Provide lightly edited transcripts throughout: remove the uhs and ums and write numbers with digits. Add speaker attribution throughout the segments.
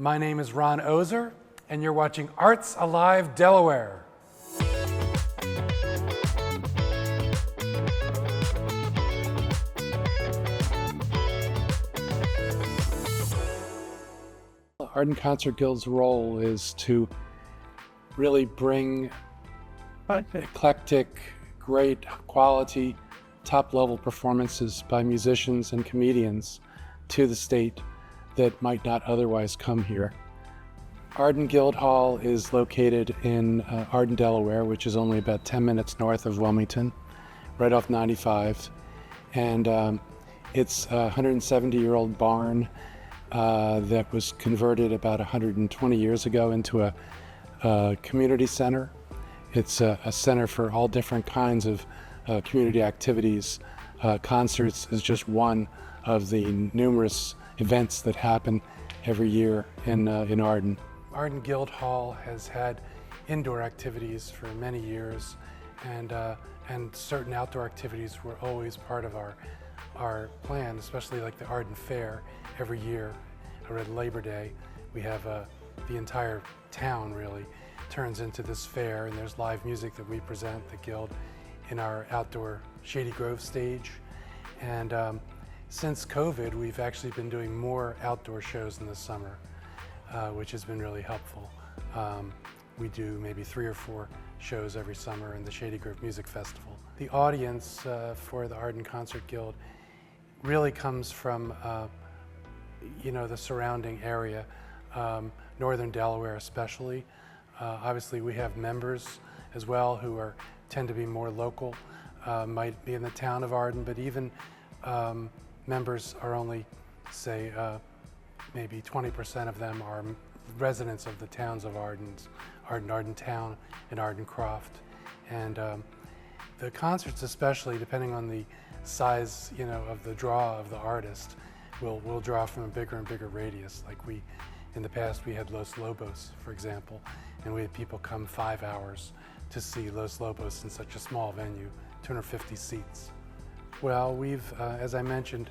Speaker 1: My name is Ron Ozer, and you're watching Arts Alive Delaware. Arden Concert Guild's role is to really bring eclectic, great quality, top-level performances by musicians and comedians to the state that might not otherwise come here. Arden Guild Hall is located in Arden, Delaware, which is only about 10 minutes north of Wilmington, right off 95. And it's a 170-year-old barn that was converted about 120 years ago into a community center. It's a center for all different kinds of community activities. Concerts is just one of the numerous events that happen every year in Arden. Arden Guild Hall has had indoor activities for many years, and certain outdoor activities were always part of our plan, especially like the Arden Fair every year. Around Labor Day, we have the entire town really turns into this fair, and there's live music that we present, the Gild, in our outdoor Shady Grove stage. And since COVID, we've actually been doing more outdoor shows in the summer, which has been really helpful. We do maybe 3 or 4 shows every summer in the Shady Grove Music Festival. The audience for the Arden Concert Guild really comes from the surrounding area, northern Delaware especially. Obviously we have members as well who tend to be more local, might be in the town of Arden, but even members are only, say, maybe 20% of them are residents of the towns of Arden Town, and Arden Croft. And the concerts, especially depending on the size, of the draw of the artist, will draw from a bigger and bigger radius. Like in the past, we had Los Lobos, for example, and we had people come 5 hours to see Los Lobos in such a small venue, 250 seats. Well, as I mentioned,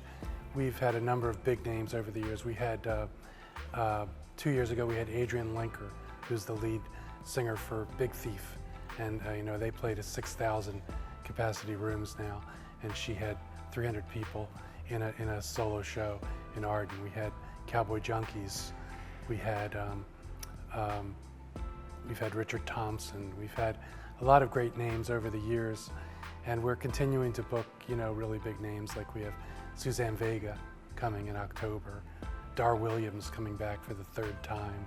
Speaker 1: we've had a number of big names over the years. We had, 2 years ago, we had Adrienne Lenker, who's the lead singer for Big Thief. And they played at 6,000 capacity rooms now, and she had 300 people in a solo show in Arden. We had Cowboy Junkies. We've had Richard Thompson. We've had a lot of great names over the years, and we're continuing to book, really big names. Like we have Suzanne Vega coming in October, Dar Williams coming back for the 3rd time.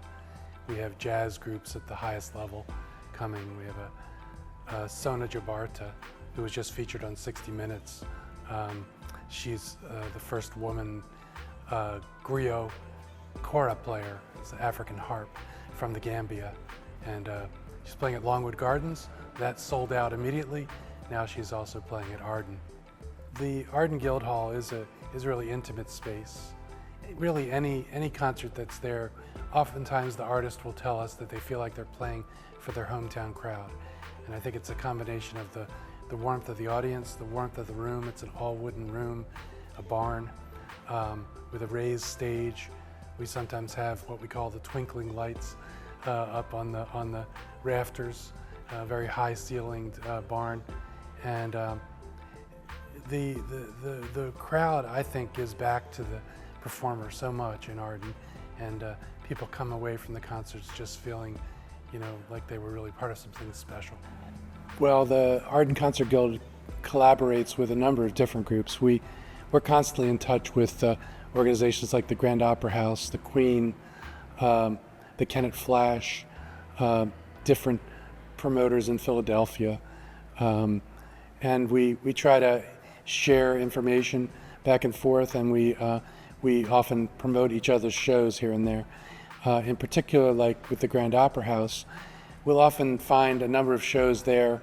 Speaker 1: We have jazz groups at the highest level coming. We have a Sona Jabarta, who was just featured on 60 Minutes. She's the first woman griot kora player. It's an African harp from the Gambia, and she's playing at Longwood Gardens. That sold out immediately. Now she's also playing at Arden. The Arden Guild Hall is a really intimate space. Really, any concert that's there, oftentimes the artist will tell us that they feel like they're playing for their hometown crowd. And I think it's a combination of the warmth of the audience, the warmth of the room. It's an all-wooden room, a barn with a raised stage. We sometimes have what we call the twinkling lights up on the rafters, a very high-ceilinged barn. And the crowd, I think, gives back to the performer so much in Arden, and people come away from the concerts just feeling, like they were really part of something special. Well, the Arden Concert Guild collaborates with a number of different groups. We're constantly in touch with organizations like the Grand Opera House, the Queen, the Kennett Flash, different promoters in Philadelphia, and we try to share information back and forth, and we often promote each other's shows here and there. In particular, like with the Grand Opera House, we'll often find a number of shows there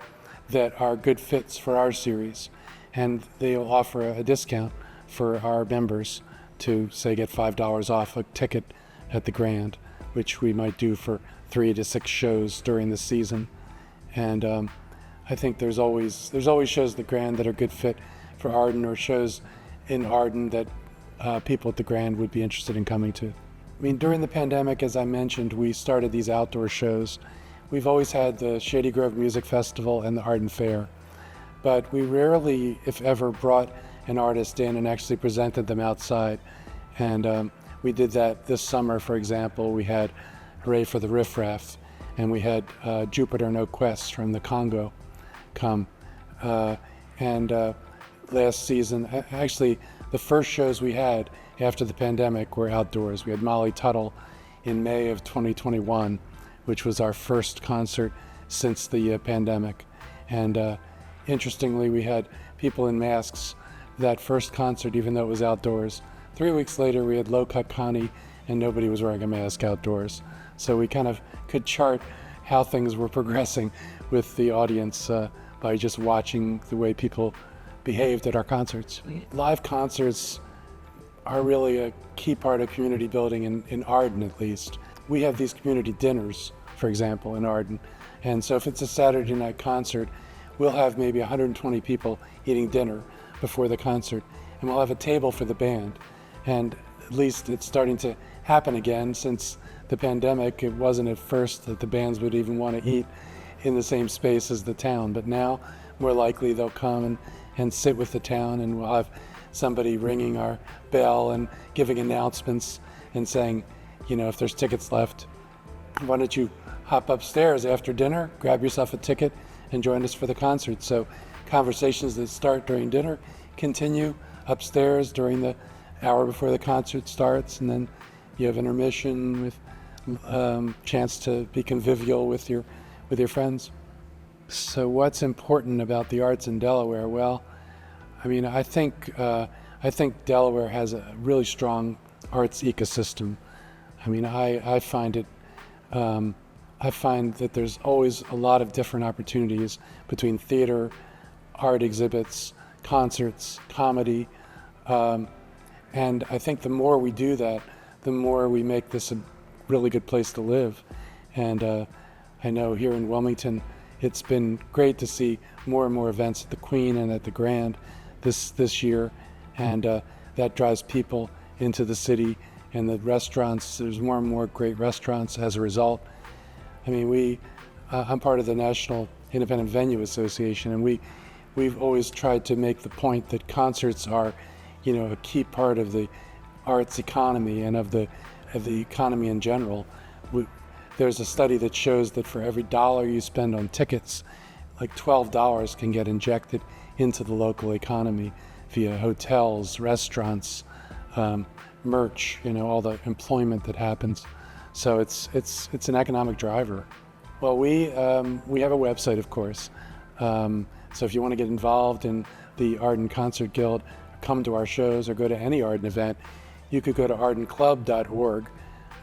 Speaker 1: that are good fits for our series, and they'll offer a discount for our members to, say, get $5 off a ticket at the Grand, which we might do for 3 to 6 shows during the season. And I think there's always shows at the Grand that are good fit for Arden, or shows in Arden that people at the Grand would be interested in coming to. I mean, during the pandemic, as I mentioned, we started these outdoor shows. We've always had the Shady Grove Music Festival and the Arden Fair, but we rarely, if ever, brought an artist in and actually presented them outside. And we did that this summer, for example. We had Hooray for the Riff Raff, and we had Jupiter No Quest from the Congo come. And last season, actually, the first shows we had after the pandemic were outdoors. We had Molly Tuttle in May of 2021, which was our first concert since the pandemic. And interestingly, we had people in masks that first concert, even though it was outdoors. 3 weeks later, we had Low Cut Connie, and nobody was wearing a mask outdoors. So we kind of could chart how things were progressing with the audience by just watching the way people behaved at our concerts. Live concerts are really a key part of community building in Arden, at least. We have these community dinners, for example, in Arden. And so if it's a Saturday night concert, we'll have maybe 120 people eating dinner before the concert, and we'll have a table for the band. And at least it's starting to happen again. Since the pandemic, it wasn't at first that the bands would even want to eat in the same space as the town, but now more likely they'll come and sit with the town, and we'll have somebody ringing our bell and giving announcements and saying, you know, if there's tickets left, why don't you hop upstairs after dinner, grab yourself a ticket, and join us for the concert. So conversations that start during dinner continue upstairs during the hour before the concert starts, and then you have intermission with chance to be convivial with your friends. So what's important about the arts in Delaware? Well, I mean, I think Delaware has a really strong arts ecosystem. I mean, I find that there's always a lot of different opportunities between theater, art exhibits, concerts, comedy, and I think the more we do that, the more we make this a really good place to live. And I know here in Wilmington, it's been great to see more and more events at the Queen and at the Grand this year, and that drives people into the city, and the restaurants, there's more and more great restaurants as a result. I mean, I'm part of the National Independent Venue Association, and we've always tried to make the point that concerts are, you know, a key part of the arts economy and of the economy in general. There's a study that shows that for every dollar you spend on tickets, like $12 can get injected into the local economy via hotels, restaurants, merch, you know, all the employment that happens. So it's an economic driver. Well, we have a website, of course. So if you want to get involved in the Arden Concert Guild, come to our shows or go to any Arden event, you could go to ardenclub.org,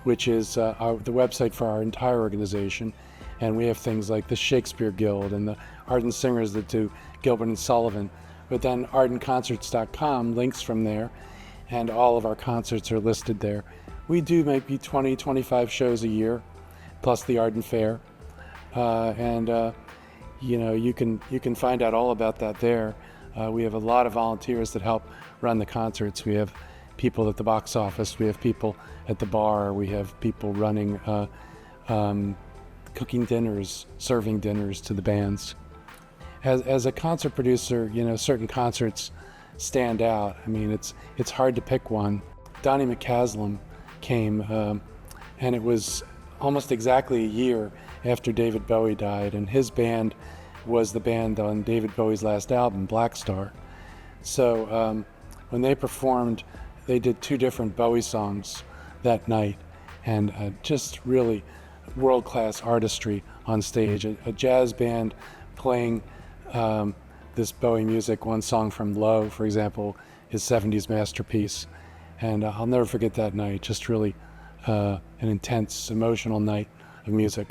Speaker 1: which is the website for our entire organization. And we have things like the Shakespeare Guild and the Arden singers that do Gilbert and Sullivan. But then ardenconcerts.com links from there, and all of our concerts are listed there. We do maybe 20, 25 shows a year, plus the Arden Fair. You know, you can find out all about that there. We have a lot of volunteers that help run the concerts. We have people at the box office, we have people at the bar, we have people running, cooking dinners, serving dinners to the bands. As a concert producer, you know, certain concerts stand out. I mean, it's hard to pick one. Donnie McCaslin came, and it was almost exactly a year after David Bowie died, and his band was the band on David Bowie's last album, Black Star. So when they performed, they did 2 different Bowie songs that night, and just really world-class artistry on stage. A jazz band playing this Bowie music, one song from Low, for example, his 70s masterpiece. And I'll never forget that night, just really an intense, emotional night of music.